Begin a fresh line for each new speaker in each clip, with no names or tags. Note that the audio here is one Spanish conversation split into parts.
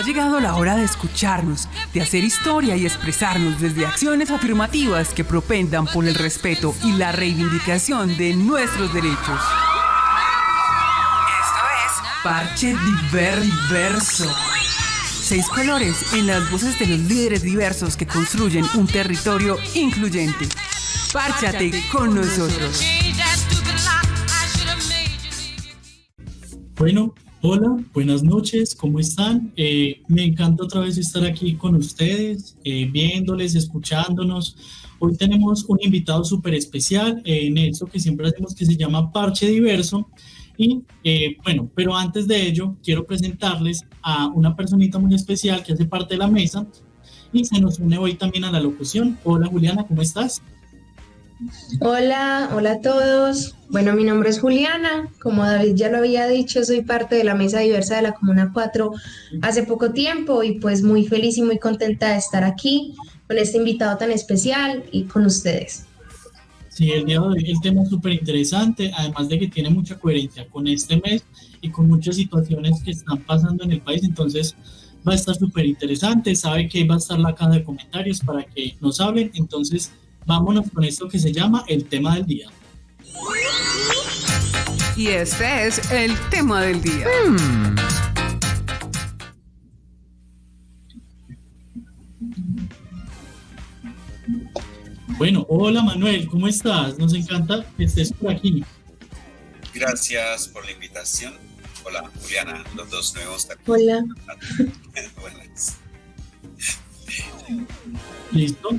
llegado la hora de escucharnos, de hacer historia y expresarnos desde acciones afirmativas que propendan por el respeto y la reivindicación de nuestros derechos. Esto es Parche Diverso. 6 colores en las voces de los líderes diversos que construyen un territorio incluyente. Párchate con nosotros.
Bueno, hola, buenas noches, ¿cómo están? Me encanta otra vez estar aquí con ustedes, viéndoles, escuchándonos. Hoy tenemos un invitado súper especial en eso que siempre hacemos, que se llama Parche Diverso. Y bueno, pero antes de ello, quiero presentarles a una personita muy especial que hace parte de la mesa y se nos une hoy también a la locución. Hola Juliana, ¿cómo estás?
Hola a todos. Bueno, mi nombre es Juliana. Como David ya lo había dicho, soy parte de la mesa diversa de la Comuna 4 hace poco tiempo y pues muy feliz y muy contenta de estar aquí con este invitado tan especial y con ustedes.
Sí, el día de hoy el tema es súper interesante, además de que tiene mucha coherencia con este mes y con muchas situaciones que están pasando en el país, entonces va a estar súper interesante. Sabe que va a estar la caja de comentarios para que nos hablen, entonces vámonos con esto que se llama el tema del día.
Y este es el tema del día.
Bueno, hola Manuel, ¿cómo estás? Nos encanta que estés por aquí.
Gracias por la invitación. Hola Juliana, los dos nuevos también.
Hola.
Buenas.
Listo.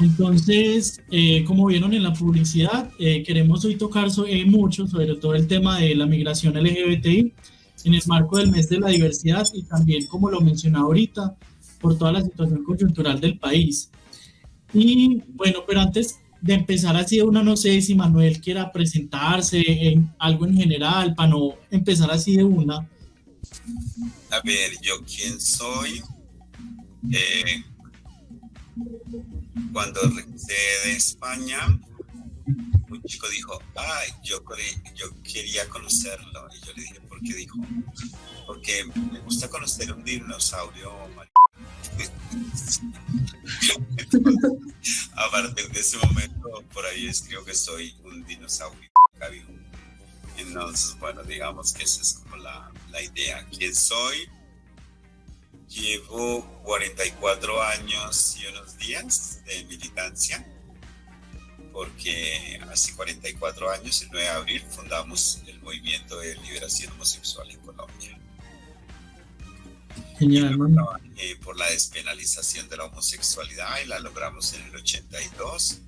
Entonces, como vieron en la publicidad, queremos hoy tocar mucho sobre todo el tema de la migración LGBTI en el marco del mes de la diversidad y también, como lo mencionaba ahorita, por toda la situación coyuntural del país. Y bueno, pero antes de empezar así, uno no sé si Manuel quiera presentarse en algo en general para no empezar así de una.
A ver, ¿yo quién soy? Cuando regresé de España, un chico dijo, ay, yo quería conocerlo. Y yo le dije, ¿por qué? Dijo, porque me gusta conocer un dinosaurio. Entonces, a partir de ese momento, por ahí escribo que soy un dinosaurio vivo. Entonces, bueno, digamos que esa es como la idea. ¿Quién soy? Llevo 44 años y unos días de militancia, porque hace 44 años, el 9 de abril, fundamos el Movimiento de Liberación Homosexual en Colombia.
Genial,
trabajé por la despenalización de la homosexualidad y la logramos en el 82.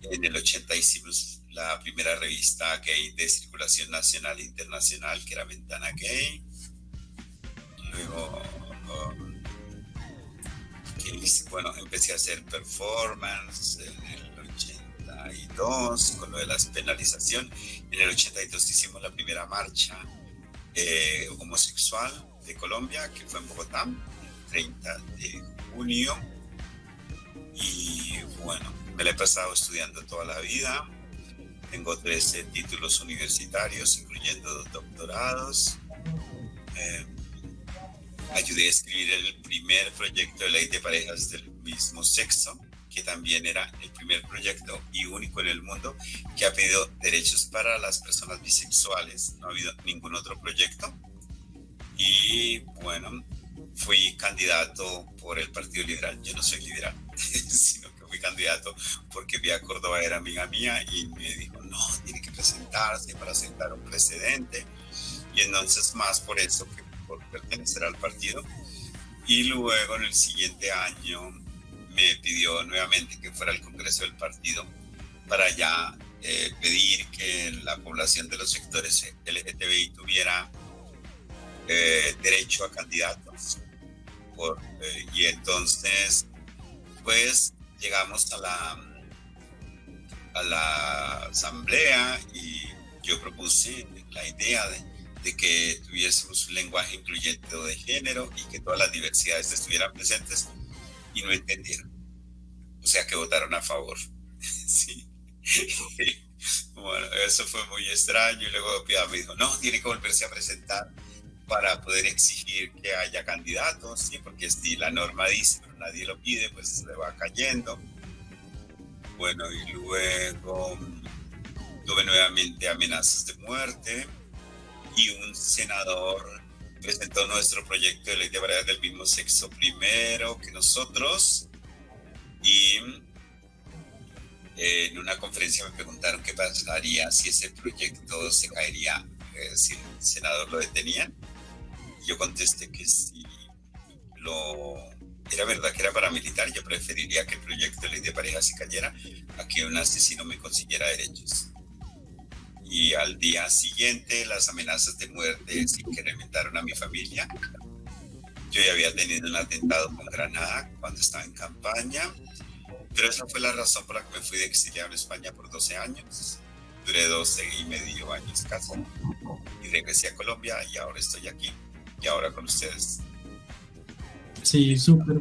En el 80 hicimos la primera revista gay de circulación nacional e internacional, que era Ventana Gay. Luego, bueno, empecé a hacer performance en el 82 con lo de la despenalización. En el 82 hicimos la primera marcha homosexual de Colombia, que fue en Bogotá, el 30 de junio. Y bueno, me la he pasado estudiando toda la vida. Tengo 13 títulos universitarios, incluyendo 2 doctorados. Ayudé a escribir el primer proyecto de ley de parejas del mismo sexo, que también era el primer proyecto y único en el mundo que ha pedido derechos para las personas bisexuales. No ha habido ningún otro proyecto. Y bueno, fui candidato por el Partido Liberal. Yo no soy liberal, sino que fui candidato porque Vía Córdoba era amiga mía y me dijo, no, tiene que presentarse para sentar un precedente. Y entonces más por eso que por pertenecer al partido. Y luego en el siguiente año me pidió nuevamente que fuera al Congreso del partido para ya pedir que la población de los sectores LGTBI tuviera derecho a candidatos. Y entonces pues llegamos a la asamblea y yo propuse la idea de que tuviésemos un lenguaje incluyente de género y que todas las diversidades estuvieran presentes, y no entendieron. O sea que votaron a favor. Sí. Bueno, eso fue muy extraño, y luego Piedad me dijo, no, tiene que volverse a presentar para poder exigir que haya candidatos, ¿sí? Porque si la norma dice, pero nadie lo pide, pues se va cayendo. Bueno, y luego tuve nuevamente amenazas de muerte y un senador presentó nuestro proyecto de ley de parejas del mismo sexo primero que nosotros, y en una conferencia me preguntaron qué pasaría si ese proyecto se caería, si el senador lo detenía. Yo contesté que si era verdad que era paramilitar, yo preferiría que el proyecto de ley de pareja se cayera a que un asesino me consiguiera derechos. Y al día siguiente las amenazas de muerte se incrementaron a mi familia. Yo ya había tenido un atentado con granada cuando estaba en campaña, pero esa fue la razón por la que me fui de exiliado en España por 12 años. Duré 12,5 años casi y regresé a Colombia y ahora estoy aquí y ahora con ustedes.
Sí, súper.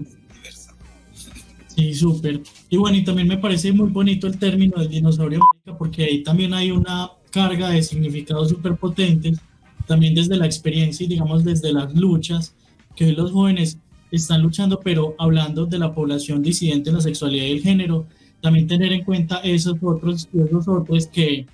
Sí, súper. Y bueno, y también me parece muy bonito el término del dinosaurio marica, porque ahí también hay una carga de significados súper potentes, también desde la experiencia y digamos desde las luchas que hoy los jóvenes están luchando, pero hablando de la población disidente en la sexualidad y el género, también tener en cuenta esos otros que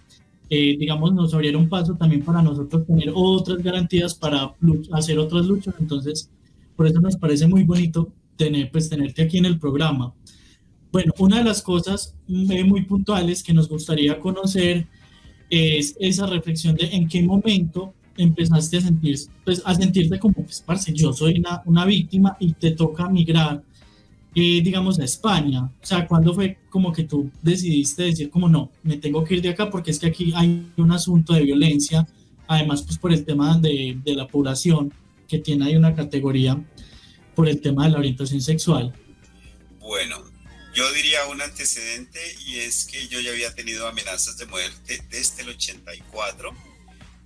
digamos nos abrieron paso también para nosotros tener otras garantías para hacer otras luchas. Entonces por eso nos parece muy bonito tenerte aquí en el programa. Bueno, una de las cosas muy puntuales que nos gustaría conocer es esa reflexión de en qué momento empezaste a sentirte como, pues, parce, yo soy una víctima y te toca migrar, digamos, a España. O sea, ¿cuándo fue como que tú decidiste decir como no, me tengo que ir de acá porque es que aquí hay un asunto de violencia, además pues por el tema de la población que tiene ahí una categoría por el tema de la orientación sexual?
Bueno, yo diría un antecedente, y es que yo ya había tenido amenazas de muerte desde el 84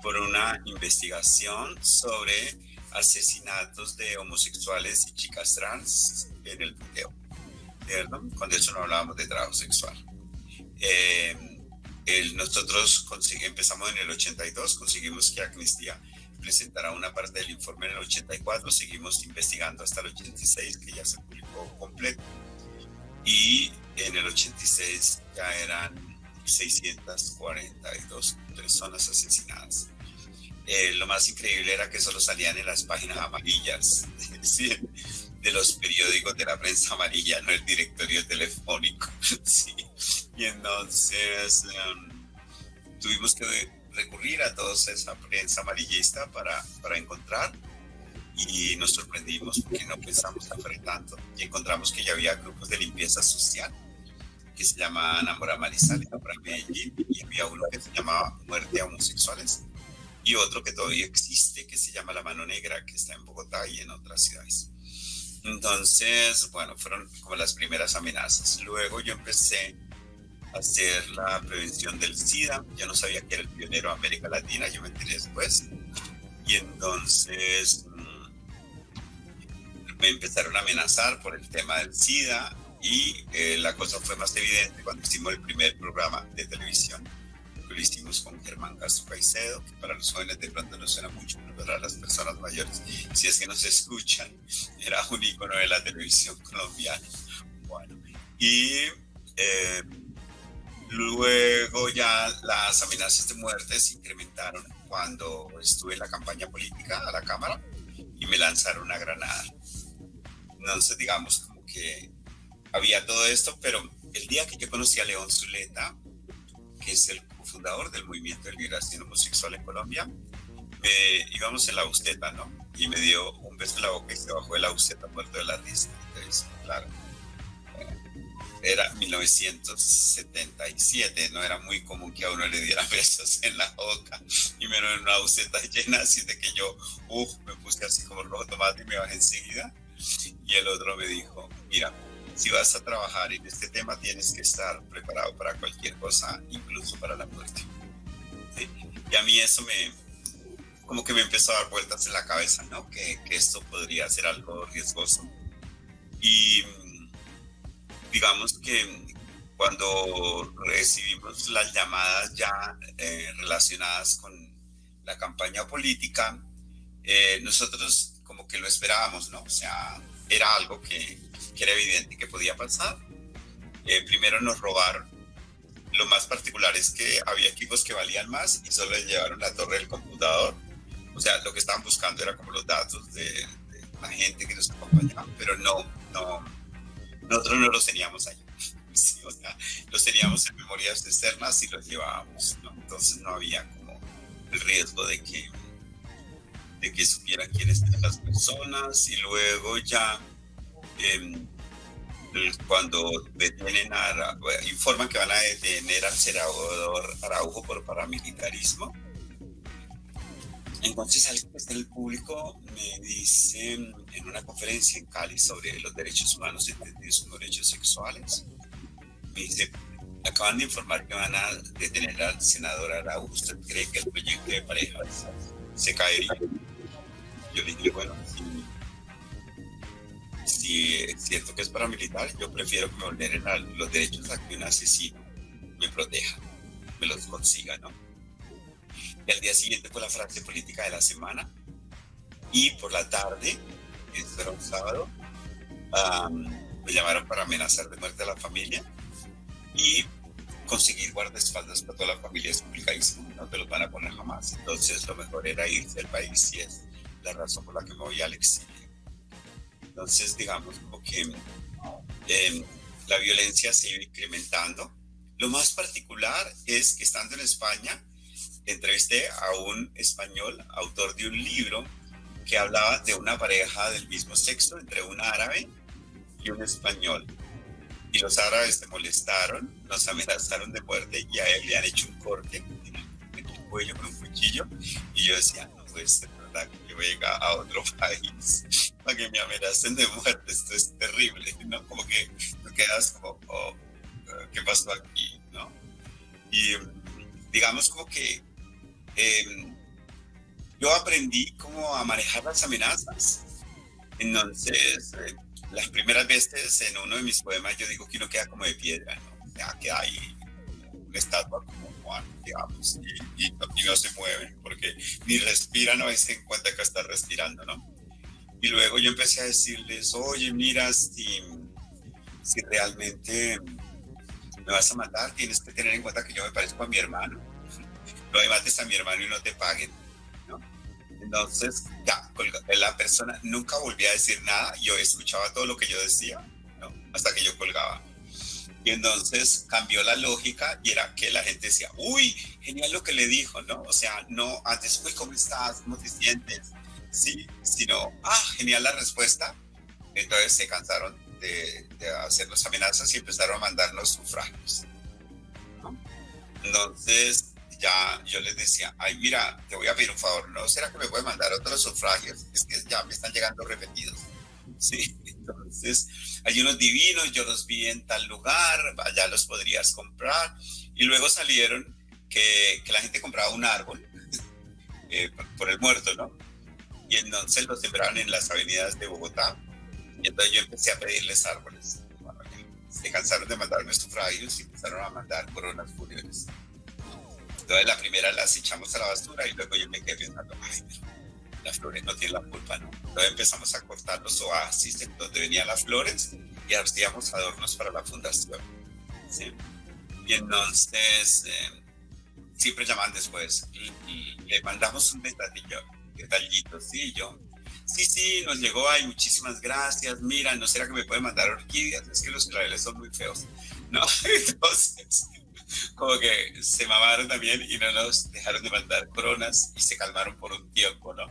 por una investigación sobre asesinatos de homosexuales y chicas trans en el video, ¿verdad? Cuando eso no hablábamos de trabajo sexual. Nosotros empezamos en el 82, conseguimos que Amnistía presentara una parte del informe en el 84, seguimos investigando hasta el 86, que ya se publicó completo, y en el 86 ya eran 642 personas asesinadas. Lo más increíble era que solo salían en las páginas amarillas de los periódicos de la prensa amarilla, no el directorio telefónico. Sí. Y entonces tuvimos que recurrir a toda esa prensa amarillista para encontrar, y nos sorprendimos porque no pensamos que fuera tanto, y encontramos que ya había grupos de limpieza social que se llamaban Amor a Manizales, Amor a Medellín, y había uno que se llamaba Muerte a Homosexuales, y otro que todavía existe que se llama La Mano Negra, que está en Bogotá y en otras ciudades. Entonces, bueno, fueron como las primeras amenazas. Luego yo empecé a hacer la prevención del SIDA. Yo no sabía que era el pionero de América Latina, yo me enteré después. Y entonces me empezaron a amenazar por el tema del SIDA, y la cosa fue más evidente cuando hicimos el primer programa de televisión. Lo hicimos con Germán Castro Caicedo, que para los jóvenes de pronto no suena mucho, pero para las personas mayores, si es que nos escuchan, era un ícono de la televisión colombiana. Bueno, y luego ya las amenazas de muerte se incrementaron cuando estuve en la campaña política a la Cámara y me lanzaron una granada. Entonces, digamos, como que había todo esto, pero el día que yo conocí a León Zuleta, que es el cofundador del movimiento de liberación homosexual en Colombia, íbamos en la buseta, ¿no? Y me dio un beso en la boca y se bajó de la buseta muerto de la risa. Entonces, claro, era 1977, no era muy común que a uno le diera besos en la boca, y menos en una buseta llena, así de que yo, me puse así como rojo tomate y me bajé enseguida. Y el otro me dijo, mira, si vas a trabajar en este tema tienes que estar preparado para cualquier cosa, incluso para la muerte. ¿Sí? Y a mí eso como que me empezó a dar vueltas en la cabeza, ¿no? Que esto podría ser algo riesgoso. Y digamos que cuando recibimos las llamadas ya relacionadas con la campaña política, nosotros como que lo esperábamos, ¿no? O sea, era algo que era evidente que podía pasar. Primero nos robaron. Lo más particular es que había equipos que valían más y solo les llevaron la torre del computador. O sea, lo que estaban buscando era como los datos de la gente que nos acompañaba, pero nosotros no los teníamos ahí. Sí, o sea, los teníamos en memorias externas y los llevábamos, ¿no? Entonces no había como el riesgo de que supieran quiénes eran las personas. Y luego ya cuando detienen informan que van a detener al senador Araujo por paramilitarismo. Entonces alguien que está en el público me dice en una conferencia en Cali sobre los derechos humanos entendidos como derechos sexuales, me dice, acaban de informar que van a detener al senador Araujo. ¿Usted cree que el proyecto de parejas se caería? Yo le dije, bueno, si es cierto que es paramilitar, yo prefiero que me vulneren los derechos a que un asesino me proteja, me los consiga, ¿no? Y al día siguiente fue la frase política de la semana. Y por la tarde, esto era un sábado, me llamaron para amenazar de muerte a la familia y conseguir guardaespaldas para toda la familia es complicadísimo, no te los van a poner jamás. Entonces lo mejor era irse del país y es la razón por la que me voy al exilio. Entonces digamos como que la violencia se iba incrementando. Lo más particular es que estando en España entrevisté a un español, autor de un libro que hablaba de una pareja del mismo sexo entre un árabe y un español. Y los árabes se molestaron, nos amenazaron de muerte y a él le han hecho un corte en el cuello con un cuchillo. Y yo decía, no puede ser verdad que yo venga a otro país para que me amenacen de muerte. Esto es terrible, ¿no? Como que te quedas como, oh, ¿qué pasó aquí? ¿No? Y digamos como que yo aprendí cómo a manejar las amenazas. Entonces, las primeras veces en uno de mis poemas yo digo que uno queda como de piedra, ¿no? O sea, queda ahí una estatua como Juan, digamos, y no se mueve porque ni respiran, a veces se encuentra que está respirando, ¿no? Y luego yo empecé a decirles, oye, mira, si realmente me vas a matar, tienes que tener en cuenta que yo me parezco a mi hermano. No me mates a mi hermano y no te paguen, ¿no? Entonces, ya, la persona nunca volvía a decir nada. Yo escuchaba todo lo que yo decía, ¿no? Hasta que yo colgaba. Y entonces cambió la lógica y era que la gente decía, uy, genial lo que le dijo, ¿no? O sea, no antes, uy, ¿cómo estás? ¿Cómo te sientes? Sí, sino, genial la respuesta. Entonces se cansaron de hacernos amenazas y empezaron a mandarnos sufragios, ¿no? Entonces, ya yo les decía, ay, mira, te voy a pedir un favor, ¿no será que me puedes mandar otros sufragios? Es que ya me están llegando repetidos, ¿sí? Entonces, hay unos divinos, yo los vi en tal lugar, allá los podrías comprar. Y luego salieron que la gente compraba un árbol por el muerto, ¿no? Y entonces los sembraban en las avenidas de Bogotá. Y entonces yo empecé a pedirles árboles. Bueno, se cansaron de mandarme sufragios y empezaron a mandar coronas fúnebres. Entonces la primera las echamos a la basura y luego yo me quedé pensando, ay, las flores no tienen la culpa, ¿no? Entonces empezamos a cortar los oasis en donde venían las flores y hacíamos adornos para la fundación, ¿sí? Y entonces siempre llaman después y le mandamos un detallito, ¿sí? Yo, sí, nos llegó, ay, muchísimas gracias, mira, ¿no será que me pueden mandar orquídeas? Es que los claveles son muy feos, ¿no? Entonces, como que se mamaron también y no nos dejaron de mandar coronas y se calmaron por un tiempo, ¿no?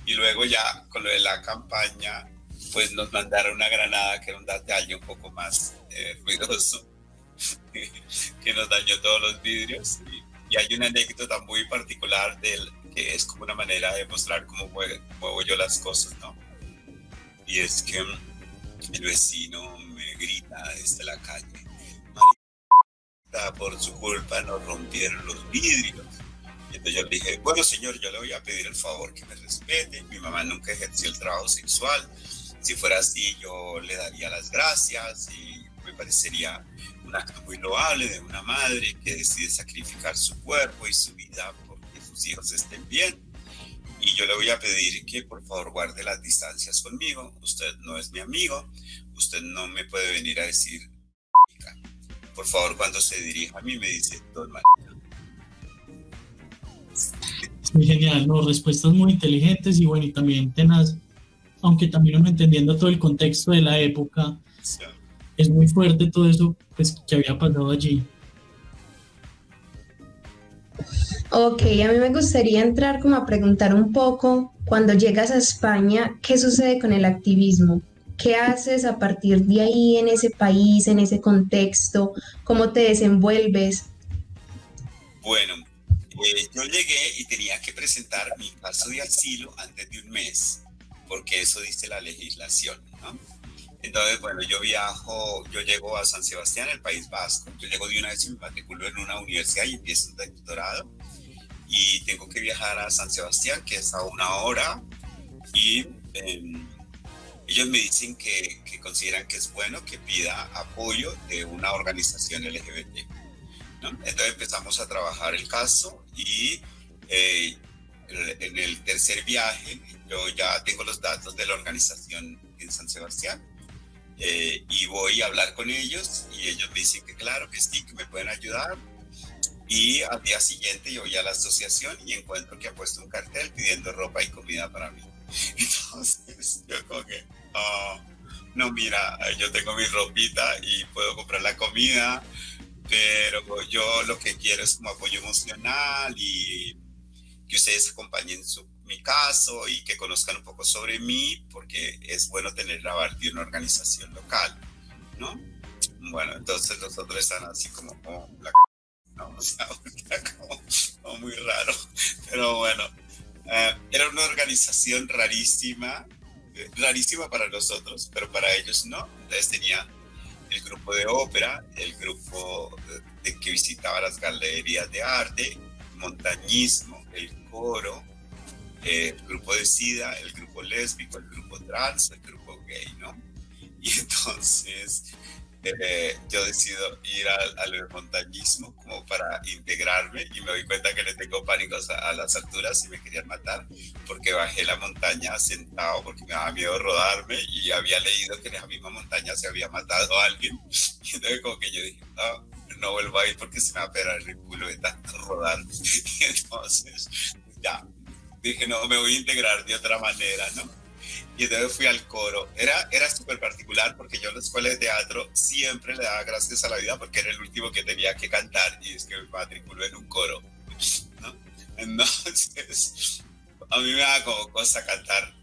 Y luego ya con lo de la campaña, pues nos mandaron una granada que era un detalle un poco más ruidoso, que nos dañó todos los vidrios. Y hay una anécdota muy particular que es como una manera de mostrar cómo muevo yo las cosas, ¿no? Y es que el vecino me grita desde la calle, por su culpa nos rompieron los vidrios. Y entonces yo le dije, bueno señor, yo le voy a pedir el favor que me respete, mi mamá nunca ejerció el trabajo sexual, si fuera así yo le daría las gracias y me parecería un acto muy loable de una madre que decide sacrificar su cuerpo y su vida porque sus hijos estén bien. y yo le voy a pedir que por favor guarde las distancias conmigo. Usted no es mi amigo, usted no me puede venir a decir, por favor, cuando se dirija a mí me dice, don Marica.
Muy genial, ¿no? Respuestas muy inteligentes y bueno, y también tenaz, aunque también uno entendiendo todo el contexto de la época,
Sí.
es muy fuerte todo eso pues, que había pasado allí.
Ok, a mí me gustaría entrar como a preguntar un poco, cuando llegas a España, ¿qué sucede con el activismo? ¿Qué haces a partir de ahí en ese país, en ese contexto? ¿Cómo te desenvuelves?
Bueno, yo llegué y tenía que presentar mi caso de asilo antes de un mes, porque eso dice la legislación, ¿no? Entonces, bueno, yo llego a San Sebastián, el País Vasco. Yo llego de una vez y me matriculo en una universidad y empiezo un doctorado. Y tengo que viajar a San Sebastián, que es a 1 hora. Y ellos me dicen que consideran que es bueno que pida apoyo de una organización LGBT, ¿no? Entonces empezamos a trabajar el caso y en el tercer viaje yo ya tengo los datos de la organización en San Sebastián. Y voy a hablar con ellos y ellos me dicen que claro, que sí, que me pueden ayudar. Y al día siguiente yo voy a la asociación y encuentro que ha puesto un cartel pidiendo ropa y comida para mí. Entonces yo como que, no, mira, yo tengo mi ropita y puedo comprar la comida, pero yo lo que quiero es como apoyo emocional y que ustedes acompañen mi caso y que conozcan un poco sobre mí, porque es bueno tener la aval de una organización local, ¿no? Bueno, entonces los otros están así como, ¿no? O sea, como muy raro, pero bueno, era una organización rarísima para nosotros, pero para ellos no. Entonces tenía el grupo de ópera, el grupo que visitaba las galerías de arte, montañismo, el coro, el grupo de SIDA, el grupo lésbico, el grupo trans, el grupo gay, ¿no? Y entonces yo decido ir al montañismo como para integrarme y me doy cuenta que le tengo pánico a las alturas y me querían matar porque bajé la montaña sentado porque me daba miedo rodarme y había leído que en esa misma montaña se había matado a alguien. Y entonces como que yo dije, no vuelvo a ir porque se me va a pegar el culo de tanto rodar. Y entonces ya dije, no, me voy a integrar de otra manera, ¿no? Y entonces fui al coro. Era súper particular porque yo en la escuela de teatro siempre le daba gracias a la vida porque era el último que tenía que cantar y es que me matriculó en un coro, ¿no? Entonces, a mí me da como cosa cantar.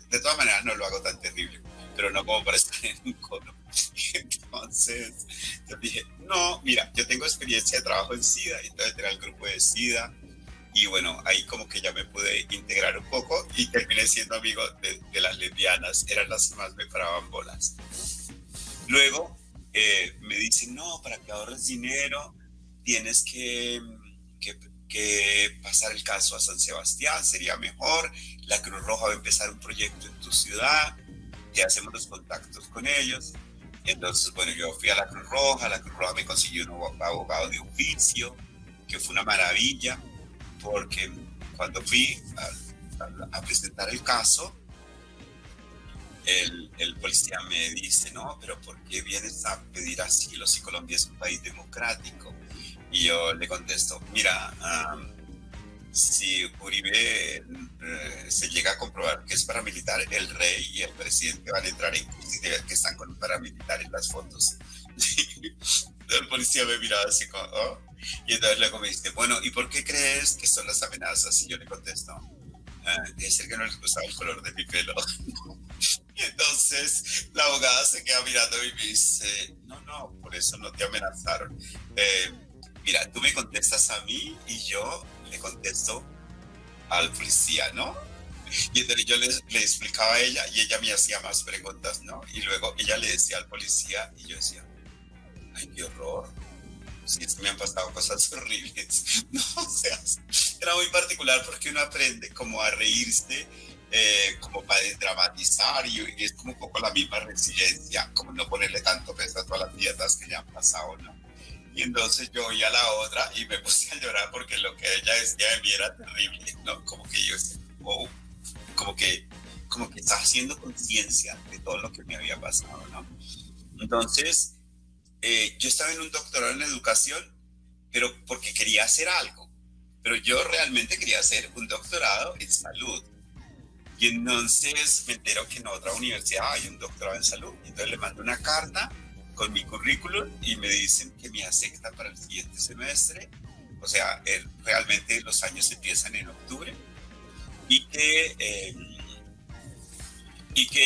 De todas maneras no lo hago tan terrible, pero no como para estar en un coro. Y entonces yo dije, no, mira, yo tengo experiencia de trabajo en SIDA, y entonces era el grupo de SIDA. Y bueno, ahí como que ya me pude integrar un poco y terminé siendo amigo de las lesbianas, eran las que más me paraban bolas. Luego me dicen, no, para que ahorres dinero tienes que pasar el caso a San Sebastián, sería mejor. La Cruz Roja va a empezar un proyecto en tu ciudad, ya hacemos los contactos con ellos. Entonces, bueno, yo fui a la Cruz Roja me consiguió un abogado de oficio, que fue una maravilla. Porque cuando fui a presentar el caso, el policía me dice, no, pero ¿por qué vienes a pedir asilo si Colombia es un país democrático? Y yo le contesto, mira, si Uribe se llega a comprobar que es paramilitar, el rey y el presidente van a entrar en crisis de ver que están con un paramilitar en las fotos. El policía me miraba así como, oh. Y entonces luego me dice, bueno, ¿y por qué crees que son las amenazas? Y yo le contesto, debe ser que no les gustaba el color de mi pelo. Y entonces la abogada se queda mirando y me dice, no, por eso no te amenazaron. Mira, tú me contestas a mí y yo le contesto al policía, ¿no? Y entonces yo le explicaba a ella y ella me hacía más preguntas, ¿no? Y luego ella le decía al policía y yo decía, ay, qué horror. Sí, me han pasado cosas horribles, ¿no? O sea, era muy particular porque uno aprende como a reírse, como para desdramatizar y es como un poco la misma resiliencia, como no ponerle tanto peso a todas las dietas que ya han pasado, ¿no? Y entonces yo oía a la otra y me puse a llorar porque lo que ella decía de mí era terrible, ¿no? Como que yo decía, wow, como que estaba haciendo conciencia de todo lo que me había pasado, ¿no? Entonces, yo estaba en un doctorado en educación, pero porque quería hacer algo. Pero yo realmente quería hacer un doctorado en salud. Y entonces me entero que en otra universidad hay un doctorado en salud. Y entonces le mando una carta con mi currículum y me dicen que me aceptan para el siguiente semestre. O sea, realmente los años empiezan en octubre y que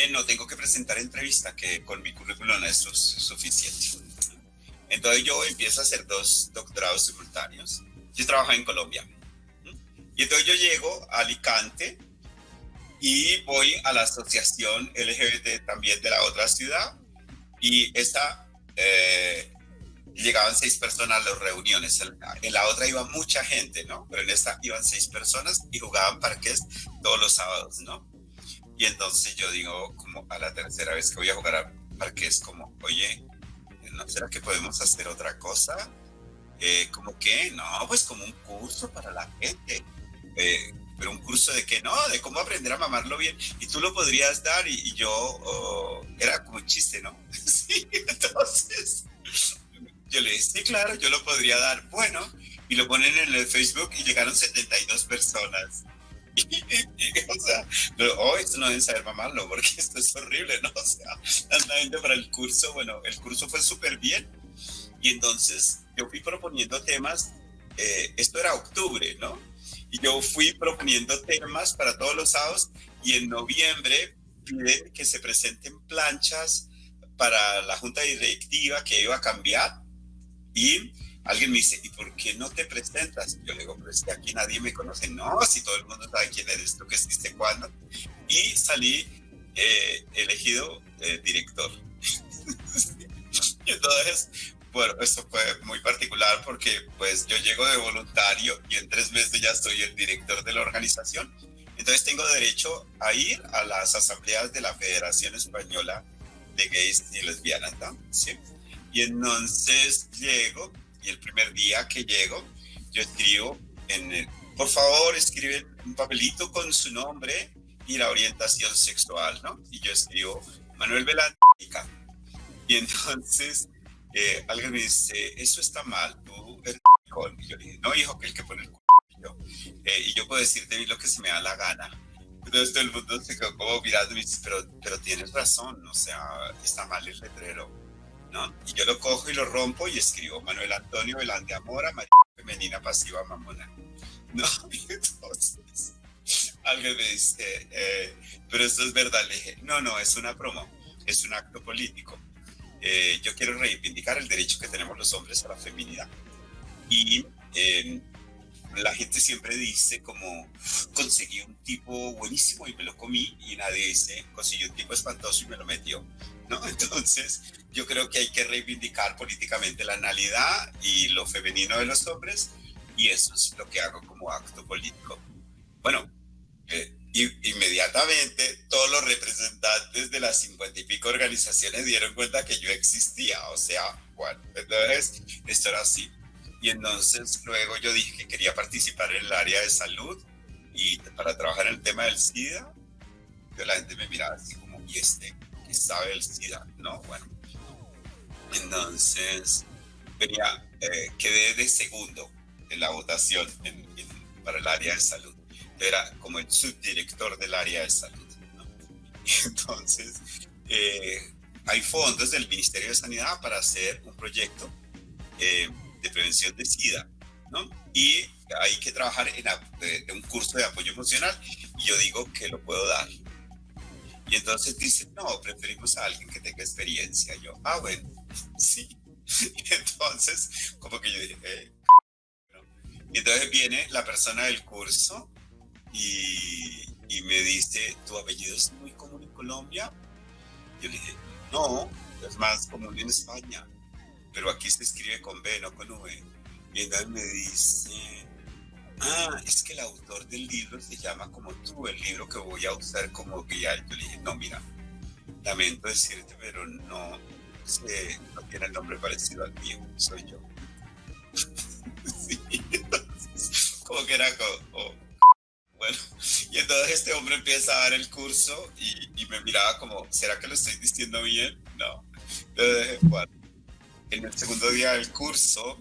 no tengo que presentar entrevista, que con mi currículum eso es suficiente. Entonces yo empiezo a hacer 2 doctorados simultáneos. Yo trabajo en Colombia. Y entonces yo llego a Alicante y voy a la asociación LGBT también de la otra ciudad. Y llegaban 6 personas a las reuniones. En la otra iba mucha gente, ¿no? Pero en esta iban 6 personas y jugaban parqués todos los sábados, ¿no? Y entonces yo digo, como a la tercera vez que voy a jugar a parqués, como, oye, ¿no será que podemos hacer otra cosa? ¿Cómo qué? No, pues como un curso para la gente. ¿Pero un curso de qué? No, de cómo aprender a mamarlo bien. Y tú lo podrías dar y yo, era como un chiste, ¿no? Sí, entonces yo le dije, sí, claro, yo lo podría dar. Bueno, y lo ponen en el Facebook y llegaron 72 personas. O sea, pero esto no deben saber mamarlo porque esto es horrible, ¿no? O sea, tanta gente para el curso. Bueno, el curso fue súper bien y entonces yo fui proponiendo temas. Esto era octubre, ¿no? Y yo fui proponiendo temas para todos los sábados y en noviembre piden que se presenten planchas para la junta directiva que iba a cambiar y alguien me dice, ¿y por qué no te presentas? Yo le digo, pero es que aquí nadie me conoce. No, si todo el mundo sabe quién eres tú, que hiciste cuándo. Y salí elegido director. Y entonces, bueno, esto fue muy particular porque pues yo llego de voluntario y en 3 meses ya soy el director de la organización. Entonces tengo derecho a ir a las asambleas de la Federación Española de Gays y Lesbianas, ¿no? Sí. Y entonces llego. Y el primer día que llego, yo escribo por favor, escriben un papelito con su nombre y la orientación sexual, ¿no? Y yo escribo Manuel Velandia. Y entonces alguien me dice, eso está mal, tú eres maricón. Y yo le dije, no, hijo, que el que pone el culo. Y yo puedo decirte lo que se me da la gana. Entonces todo el mundo se quedó como mirando y me dice, pero tienes razón, o sea, está mal el letrero, ¿no? Y yo lo cojo y lo rompo y escribo Manuel Antonio Velandia Mora, María Femenina Pasiva Mamona, ¿no? Y entonces alguien me dice, pero esto es verdad. Le dije, no, es una promo, es un acto político. Yo quiero reivindicar el derecho que tenemos los hombres a la feminidad. Y la gente siempre dice como, conseguí un tipo buenísimo y me lo comí, y nadie dice, conseguí un tipo espantoso y me lo metió, ¿no? Entonces yo creo que hay que reivindicar políticamente la analidad y lo femenino de los hombres, y eso es lo que hago como acto político. Bueno, inmediatamente todos los representantes de las 50 y pico organizaciones dieron cuenta que yo existía, o sea, bueno, entonces esto era así. Y entonces luego yo dije que quería participar en el área de salud y para trabajar en el tema del SIDA. Entonces la gente me miraba así como, ¿y este qué sabe el SIDA? No, bueno. Entonces quedé de segundo en la votación para el área de salud. Era como el subdirector del área de salud, ¿no? Y entonces hay fondos del Ministerio de Sanidad para hacer un proyecto de prevención de SIDA, ¿no? Y hay que trabajar en un curso de apoyo emocional, y yo digo que lo puedo dar. Y entonces dicen, no, preferimos a alguien que tenga experiencia. Y yo, bueno, sí. Y entonces, como que yo dije, ¿no? Y entonces viene la persona del curso y me dice, ¿tu apellido es muy común en Colombia? Yo le dije, no, es más común en España, pero aquí se escribe con B, no con V. Y entonces me dice, es que el autor del libro se llama como tú, el libro que voy a usar como guía. Yo le dije, no, mira, lamento decirte, pero no tiene el nombre parecido al mío, soy yo. Sí, entonces, como que era como, bueno, Y entonces este hombre empieza a dar el curso y me miraba como, ¿será que lo estoy diciendo bien? No. Entonces, bueno, en el segundo día del curso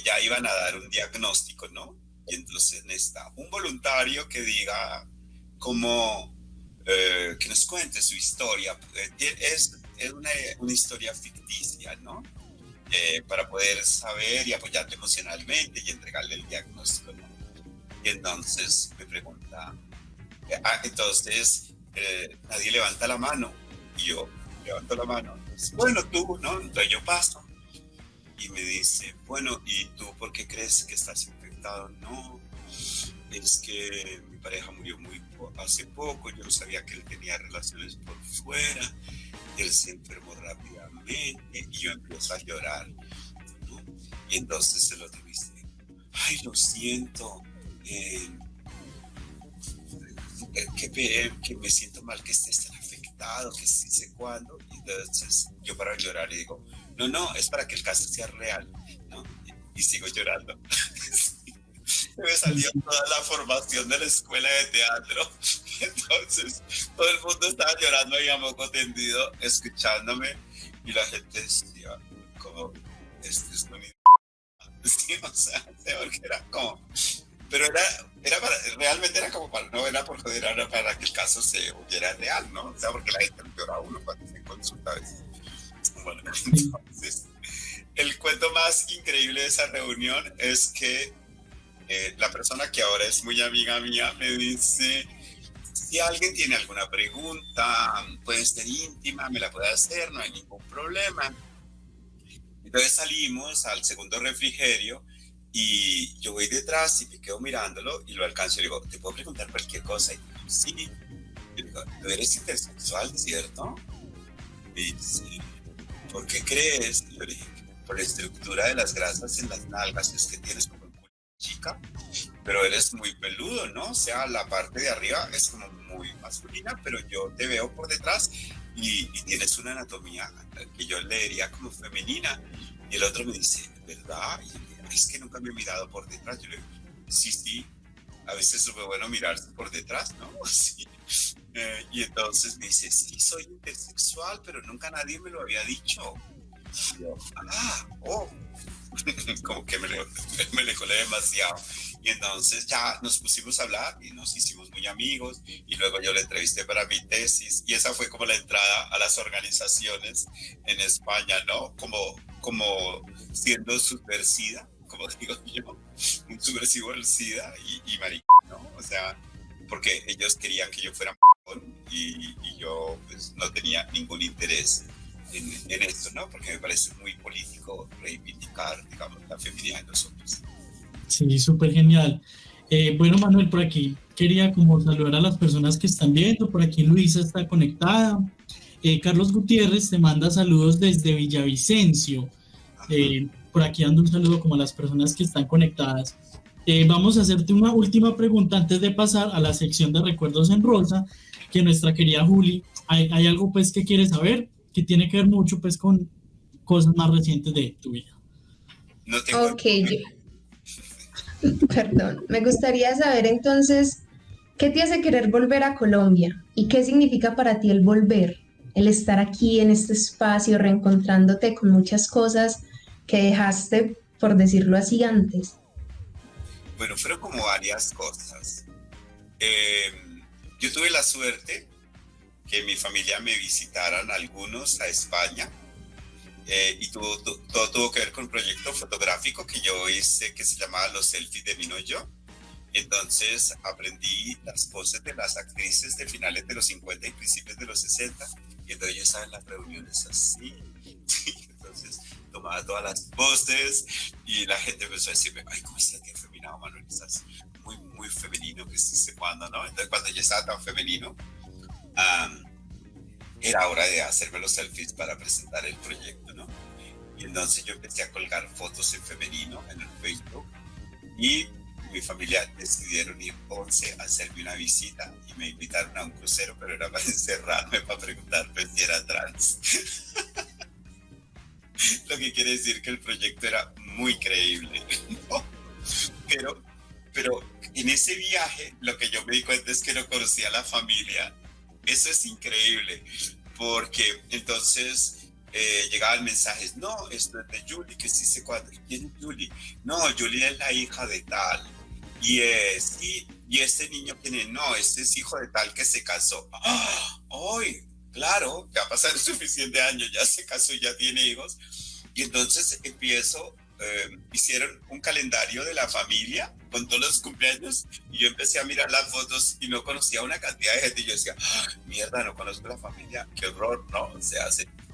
ya iban a dar un diagnóstico, ¿no? Y entonces necesita un voluntario que diga cómo, que nos cuente su historia. Es una historia ficticia, ¿no? Para poder saber y apoyarte emocionalmente y entregarle el diagnóstico, ¿no? Y entonces me pregunta, entonces nadie levanta la mano. Y yo levanto la mano. Entonces, bueno, tú, ¿no? Entonces yo paso. Y me dice, bueno, ¿y tú por qué crees que estás infectado? No, es que mi pareja murió hace poco, yo no sabía que él tenía relaciones por fuera, él se enfermó rápidamente y yo empiezo a llorar, ¿no? Y entonces el otro dice, ay, lo siento, que me siento mal que estés tan afectado, que sí sé cuándo. Y entonces yo paro de llorar y digo, no, es para que el caso sea real, ¿no? Y sigo llorando. Me salió toda la formación de la escuela de teatro. Entonces todo el mundo estaba llorando ahí a moco tendido, escuchándome, y la gente decía, como, este es un sí, o sea, porque era como, pero era para, realmente era como para, no era por joder, era para que el caso se oyera real, ¿no? O sea, porque la gente llora a uno cuando se consulta a veces. Bueno, entonces, el cuento más increíble de esa reunión es que la persona que ahora es muy amiga mía me dice, si alguien tiene alguna pregunta, puede ser íntima, me la puede hacer, no hay ningún problema. Entonces salimos al segundo refrigerio y yo voy detrás y me quedo mirándolo y lo alcanzo y le digo, ¿te puedo preguntar cualquier cosa? Y digo, sí. Y le digo, ¿tú eres intersexual, cierto? Y dice, ¿por qué crees? Y yo le dije, por la estructura de las grasas en las nalgas, es que tienes como un culo chica, pero eres muy peludo, ¿no? O sea, la parte de arriba es como muy masculina, pero yo te veo por detrás y tienes una anatomía que yo leería como femenina. Y el otro me dice, ¿verdad? Y yo le digo, es que nunca me he mirado por detrás. Yo le digo, sí, a veces es muy bueno mirarse por detrás, ¿no? Sí. Y entonces me dice, sí, soy intersexual, pero nunca nadie me lo había dicho. Y yo, como que me le colé demasiado. Y entonces ya nos pusimos a hablar y nos hicimos muy amigos, y luego yo le entrevisté para mi tesis, y esa fue como la entrada a las organizaciones en España, ¿no? Como siendo subversiva, como digo yo, un subversivo del SIDA y maricón, ¿no? O sea, porque ellos querían que yo fuera maricón y yo pues no tenía ningún interés en esto, ¿no? Porque me parece muy político reivindicar, digamos, la feminidad de nosotros.
Sí, súper genial. Bueno, Manuel, por aquí quería como saludar a las personas que están viendo. Por aquí Luisa está conectada. Carlos Gutiérrez te manda saludos desde Villavicencio. Por aquí dando un saludo como a las personas que están conectadas. Vamos a hacerte una última pregunta antes de pasar a la sección de recuerdos en rosa, que nuestra querida Juli, hay algo pues que quieres saber, que tiene que ver mucho pues con cosas más recientes de tu vida.
No tengo...
Ok, perdón, me gustaría saber entonces, ¿qué te hace querer volver a Colombia? ¿Y qué significa para ti el volver? El estar aquí en este espacio, reencontrándote con muchas cosas que dejaste, por decirlo así, antes.
Bueno, fueron como varias cosas. Yo tuve la suerte que mi familia me visitaran algunos a España, y todo tuvo que ver con un proyecto fotográfico que yo hice que se llamaba Los Selfies de Mino Yo. Entonces aprendí las poses de las actrices de finales de los 50 y principios de los 60, y entonces yo estaba en las reuniones así. Entonces tomaba todas las poses y la gente empezó a decirme, ay, ¿cómo estás bien femenino, Manuel? Estás muy femenino, que sí sé cuándo, ¿no? Entonces cuando yo estaba tan femenino, era hora de hacerme los selfies para presentar el proyecto, ¿no? Y entonces yo empecé a colgar fotos en femenino en el Facebook, y mi familia decidieron ir 11 a hacerme una visita y me invitaron a un crucero, pero era para encerrarme, para preguntarme si era trans. Lo que quiere decir que el proyecto era muy creíble, ¿no? Pero en ese viaje lo que yo me di cuenta es que no conocía a la familia. Eso es increíble, porque entonces llegaban mensajes, no, esto es de Julie, que sí sé cuándo. ¿Quién es Julie? No, Julie es la hija de tal. Y este niño tiene, no, este es hijo de tal que se casó. ¡Ah! ¡Ay! Claro, ya pasaron suficiente años, ya se casó y ya tiene hijos. Y entonces hicieron un calendario de la familia con todos los cumpleaños y yo empecé a mirar las fotos y no conocía una cantidad de gente y yo decía, ¡ah, mierda, no conozco la familia, qué horror, ¿no? O sea,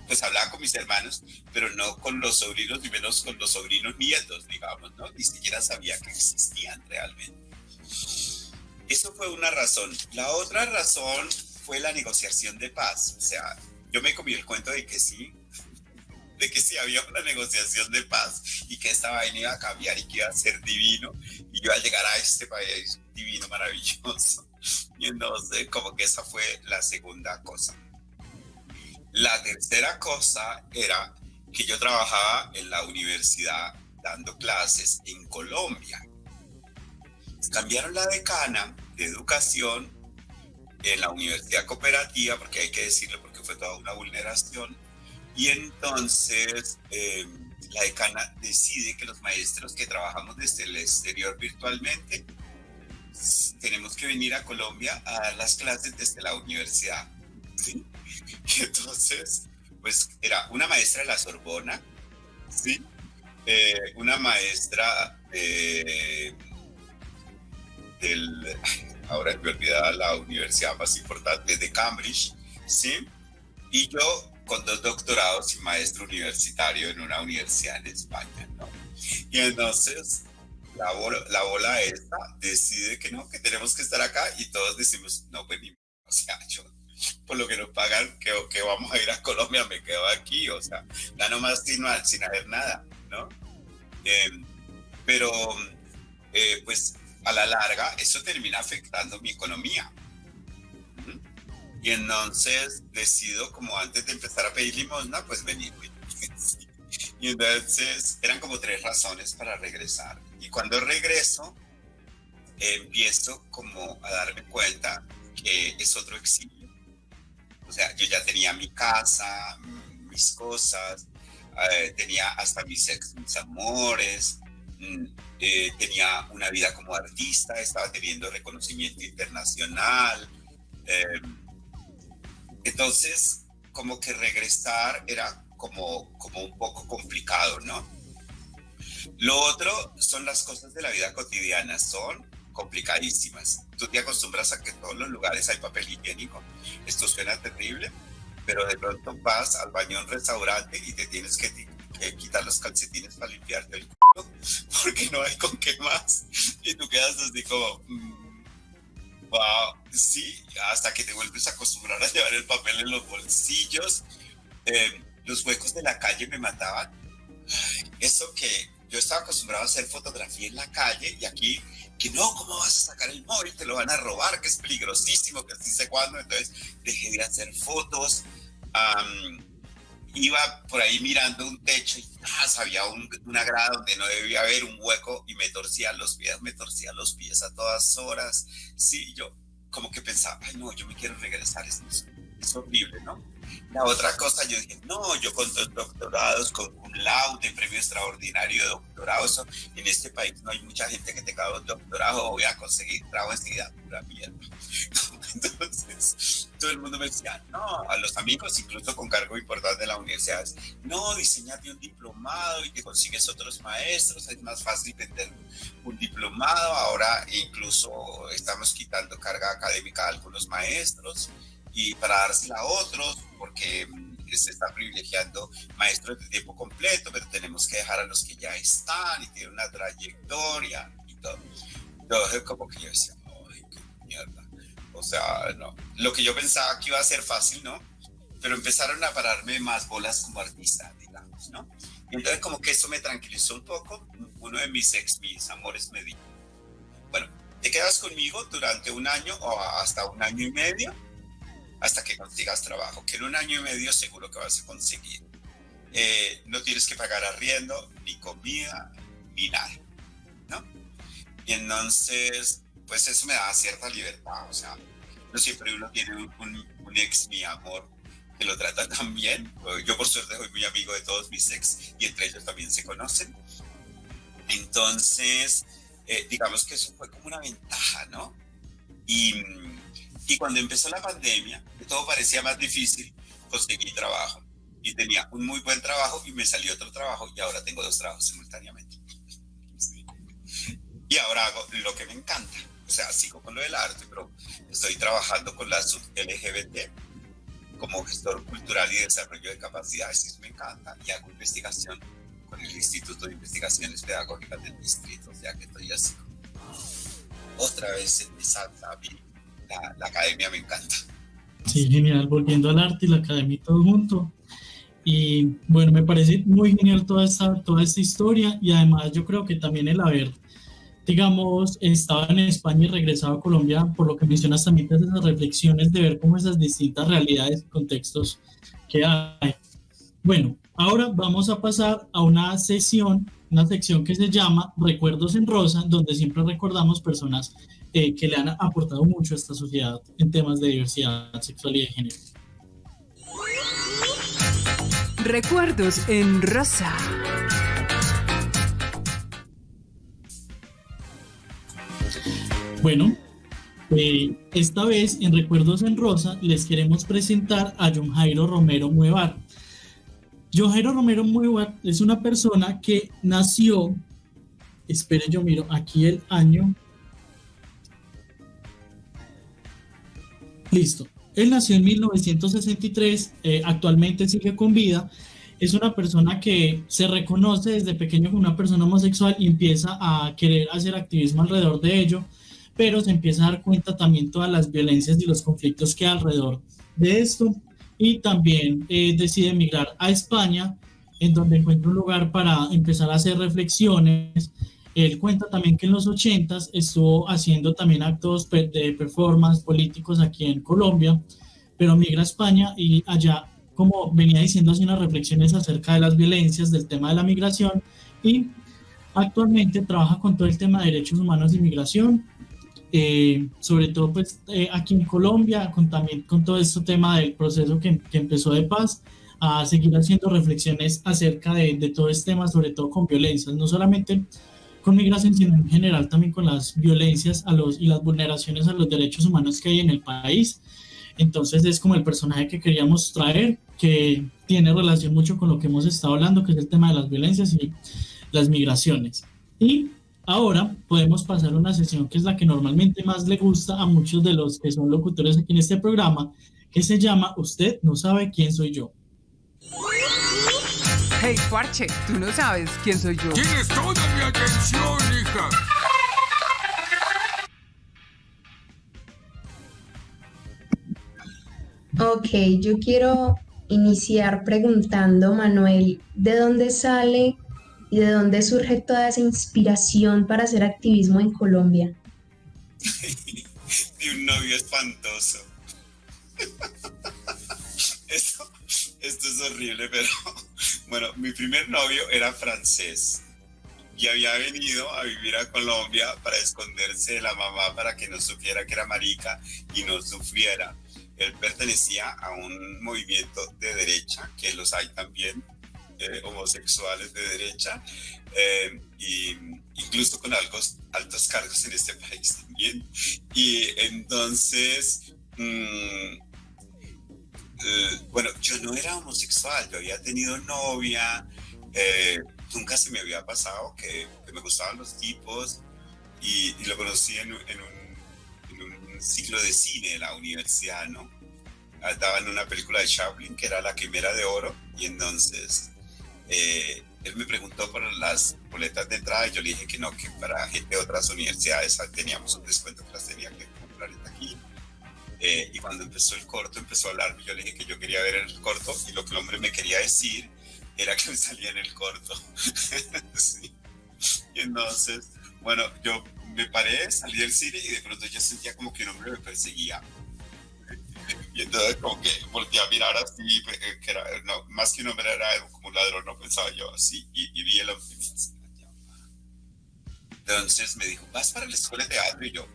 pues hablaba con mis hermanos, pero no con los sobrinos, ni menos con los sobrinos nietos, digamos, ¿no? Ni siquiera sabía que existían realmente. Eso fue una razón. La otra razón fue la negociación de paz. O sea, yo me comí el cuento de que sí había una negociación de paz y que esta vaina iba a cambiar y que iba a ser divino y iba a llegar a este país divino, maravilloso. Y entonces, como que esa fue la segunda cosa. La tercera cosa era que yo trabajaba en la universidad dando clases en Colombia. Cambiaron la decana de educación en la universidad cooperativa, porque hay que decirlo porque fue toda una vulneración, y entonces la decana decide que los maestros que trabajamos desde el exterior virtualmente tenemos que venir a Colombia a dar las clases desde la universidad, ¿sí? Y entonces, pues era una maestra de la Sorbona, ¿sí? Una maestra ahora me olvidaba la universidad más importante de Cambridge, ¿sí? Y yo con 2 doctorados y maestro universitario en una universidad en España, ¿no? Y entonces la bola esta decide que no, que tenemos que estar acá y todos decimos, no venimos, o sea, yo por lo que nos pagan, que vamos a ir a Colombia, me quedo aquí, o sea, gano más sin hacer nada, ¿no? Pero pues a la larga eso termina afectando mi economía. Y entonces decido, como antes de empezar a pedir limosna, pues venir. Y entonces eran como 3 razones para regresar. Y cuando regreso, empiezo como a darme cuenta que es otro exilio. O sea, yo ya tenía mi casa, mis cosas, tenía hasta mis amores, tenía una vida como artista, estaba teniendo reconocimiento internacional. Entonces, como que regresar era como un poco complicado, ¿no? Lo otro son las cosas de la vida cotidiana, son complicadísimas. Tú te acostumbras a que en todos los lugares hay papel higiénico. Esto suena terrible, pero de pronto vas al baño en un restaurante y te tienes que quitar los calcetines para limpiarte el culo, porque no hay con qué más. Y tú quedas así como... wow, sí, hasta que te vuelves a acostumbrar a llevar el papel en los bolsillos. Los huecos de la calle me mataban. Eso que yo estaba acostumbrado a hacer fotografía en la calle y aquí, que no, ¿cómo vas a sacar el móvil? Te lo van a robar, que es peligrosísimo, que así sé cuándo. Entonces dejé de hacer fotos. Iba por ahí mirando un techo y había una grada donde no debía haber un hueco y me torcía los pies a todas horas. Sí, yo como que pensaba, ay no, yo me quiero regresar, es horrible, ¿no? La otra cosa, yo dije, no, yo con 2 doctorados, con un laude, premio extraordinario de doctorado, eso, en este país no hay mucha gente que tenga 2 doctorados, voy a conseguir trabajo enseguida, pura mierda. Entonces, todo el mundo me decía, no, a los amigos, incluso con cargo importante de la universidad, no, diseñate un diplomado y te consigues otros maestros, es más fácil vender un diplomado, ahora incluso estamos quitando carga académica a algunos maestros y para dársela a otros, porque se está privilegiando maestros de tiempo completo, pero tenemos que dejar a los que ya están y tienen una trayectoria y todo. Entonces, como que yo decía, ay, qué mierda. O sea, no. Lo que yo pensaba que iba a ser fácil, ¿no? Pero empezaron a pararme más bolas como artista, digamos, ¿no? Y entonces como que eso me tranquilizó un poco. Uno de mis amores me dijo, bueno, te quedas conmigo durante 1 año o hasta 1 año y medio, hasta que consigas trabajo, que en 1 año y medio seguro que vas a conseguir. No tienes que pagar arriendo, ni comida, ni nada, ¿no? Y entonces pues eso me da cierta libertad, o sea, no siempre uno tiene un ex, mi amor, que lo trata tan bien. Yo por suerte soy muy amigo de todos mis ex y entre ellos también se conocen. Entonces, digamos que eso fue como una ventaja, ¿no? Y cuando empezó la pandemia, que todo parecía más difícil, conseguí trabajo. Y tenía un muy buen trabajo y me salió otro trabajo y ahora tengo 2 trabajos simultáneamente. Sí. Y ahora hago lo que me encanta. O sea, sigo con lo del arte, pero estoy trabajando con la sub LGBT como gestor cultural y desarrollo de capacidades. Eso me encanta. Y hago investigación con el Instituto de Investigaciones Pedagógicas del Distrito. O sea, que estoy así. Otra vez en mi salsa, a mí la academia me encanta.
Sí, genial, volviendo al arte y la academia todo junto. Y bueno, me parece muy genial toda esta historia, y además yo creo que también el haber, digamos, estado en España y regresado a Colombia, por lo que mencionas también de esas reflexiones de ver cómo esas distintas realidades y contextos que hay. Bueno, ahora vamos a pasar a una sección que se llama Recuerdos en Rosa, donde siempre recordamos personas que le han aportado mucho a esta sociedad en temas de diversidad sexual y de género.
Recuerdos en Rosa.
Bueno, esta vez en Recuerdos en Rosa les queremos presentar a John Jairo Romero Muevar. John Jairo Romero Muevar es una persona que nació, espere, yo miro aquí el año. Listo. Él nació en 1963, actualmente sigue con vida. Es una persona que se reconoce desde pequeño como una persona homosexual y empieza a querer hacer activismo alrededor de ello, pero se empieza a dar cuenta también todas las violencias y los conflictos que hay alrededor de esto, y también decide emigrar a España, en donde encuentra un lugar para empezar a hacer reflexiones. Él cuenta también que en los 80s estuvo haciendo también actos de performance políticos aquí en Colombia, pero migra a España y allá, como venía diciendo, hace unas reflexiones acerca de las violencias, del tema de la migración, y actualmente trabaja con todo el tema de derechos humanos y migración, sobre todo pues, aquí en Colombia, también con todo este tema del proceso que empezó de paz, a seguir haciendo reflexiones acerca de todo este tema, sobre todo con violencias, no solamente con migración, sino en general también con las violencias y las vulneraciones a los derechos humanos que hay en el país. Entonces es como el personaje que queríamos traer, que tiene relación mucho con lo que hemos estado hablando, que es el tema de las violencias y las migraciones. Y ahora podemos pasar a una sesión que es la que normalmente más le gusta a muchos de los que son locutores aquí en este programa, que se llama Usted no sabe quién soy yo.
Hey, Parche, tú no sabes quién soy yo.
Tienes toda mi atención, hija.
Ok, yo quiero iniciar preguntando, Manuel, ¿de dónde sale y de dónde surge toda esa inspiración para hacer activismo en Colombia?
De un novio espantoso. Esto es horrible, pero bueno, mi primer novio era francés y había venido a vivir a Colombia para esconderse de la mamá, para que no supiera que era marica y no sufriera. Él pertenecía a un movimiento de derecha, que los hay también, homosexuales de derecha, y incluso con altos cargos en este país también. Y entonces, bueno, yo no era homosexual, yo había tenido novia, nunca se me había pasado que me gustaban los tipos, y lo conocí en un ciclo de cine en la universidad, ¿no? Daban una película de Chaplin que era La Quimera de Oro, y entonces él me preguntó por las boletas de entrada y yo le dije que no, que para gente de otras universidades teníamos un descuento que las tenía que comprar en taquilla. Y cuando empezó el corto, empezó a hablarme, yo le dije que yo quería ver el corto, y lo que el hombre me quería decir era que me salía en el corto. Sí. Y entonces, bueno, yo me paré, salí del cine y de pronto yo sentía como que un hombre me perseguía. Y entonces como que volteé a mirar así, que era, no, más que un hombre era como un ladrón, no pensaba yo así, y vi el hombre. Entonces me dijo, ¿vas para la escuela de teatro? Y yo,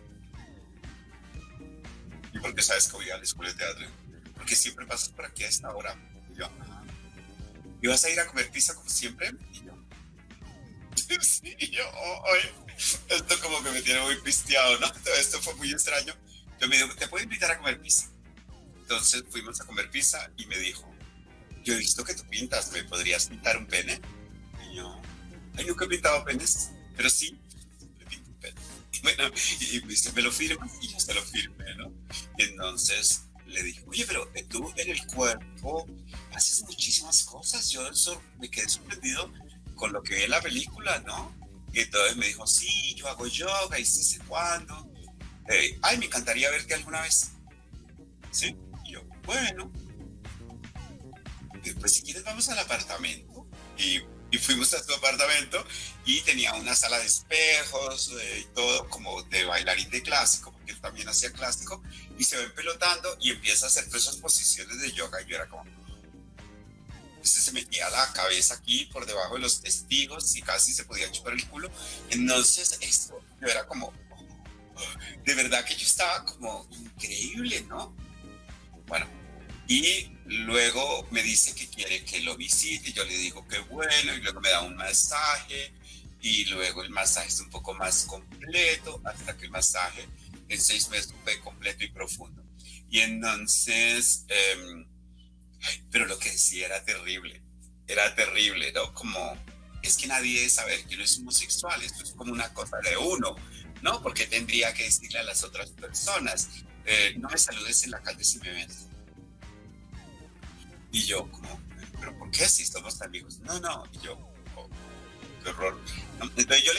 ¿Y por qué sabes que voy a la escuela de teatro? Porque siempre pasas por aquí a esta hora. Y yo, ¿y vas a ir a comer pizza como siempre? Y yo, sí, y yo, esto como que me tiene muy pisteado, ¿no? Todo esto fue muy extraño. Yo me dijo, ¿te puedo invitar a comer pizza? Entonces fuimos a comer pizza y me dijo, yo he visto que tú pintas, ¿me podrías pintar un pene? Y yo, ay, nunca he pintado penes, pero sí, le pinto un pene. Y bueno, y me dice, ¿me lo firmas? Y yo se lo firmé, ¿no? Y entonces le dije, oye, pero tú en el cuerpo haces muchísimas cosas. Yo me quedé sorprendido con lo que vi en la película, ¿no? Y entonces me dijo, sí, yo hago yoga y sí sé cuándo. Ay, me encantaría verte alguna vez. ¿Sí? Y yo, bueno. Pues si quieres vamos al apartamento. Y fuimos a su apartamento y tenía una sala de espejos y todo como de bailarín de clásico, porque él también hacía clásico, y se va empelotando y empieza a hacer todas esas posiciones de yoga. Y yo era como, se metía la cabeza aquí por debajo de los testigos y casi se podía chupar el culo. Entonces esto, yo era como, de verdad que yo estaba como increíble, ¿no? Bueno, y luego me dice que quiere que lo visite, yo le digo que bueno, y luego me da un masaje, y luego el masaje es un poco más completo, hasta que el masaje en 6 meses fue completo y profundo. Y entonces, pero lo que decía era terrible, ¿no? Como, es que nadie debe saber que uno es homosexual, esto es como una cosa de uno, ¿no? Porque tendría que decirle a las otras personas, no me saludes en la calle si me ves. Y yo, como, ¿pero por qué si somos amigos? No. Y yo, qué horror. Entonces yo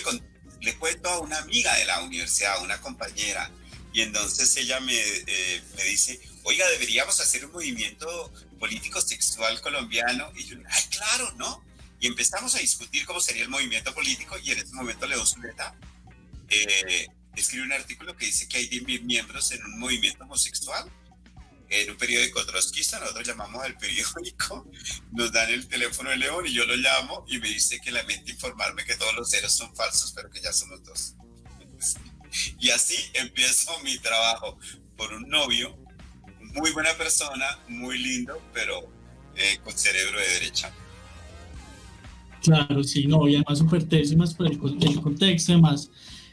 le cuento a una amiga de la universidad, una compañera, y entonces ella me dice, oiga, deberíamos hacer un movimiento político sexual colombiano. Y yo, ay, claro, ¿no? Y empezamos a discutir cómo sería el movimiento político, y en ese momento León Zuleta escribe un artículo que dice que hay 10.000 miembros en un movimiento homosexual, en un periódico trotskista. Nosotros llamamos al periódico, nos dan el teléfono de León y yo lo llamo y me dice que lamenta informarme que todos los ceros son falsos, pero que ya somos 2. Y así empiezo mi trabajo por un novio, muy buena persona, muy lindo, pero con cerebro de derecha.
Claro, sí, no, y además súper pésimas por el contexto, además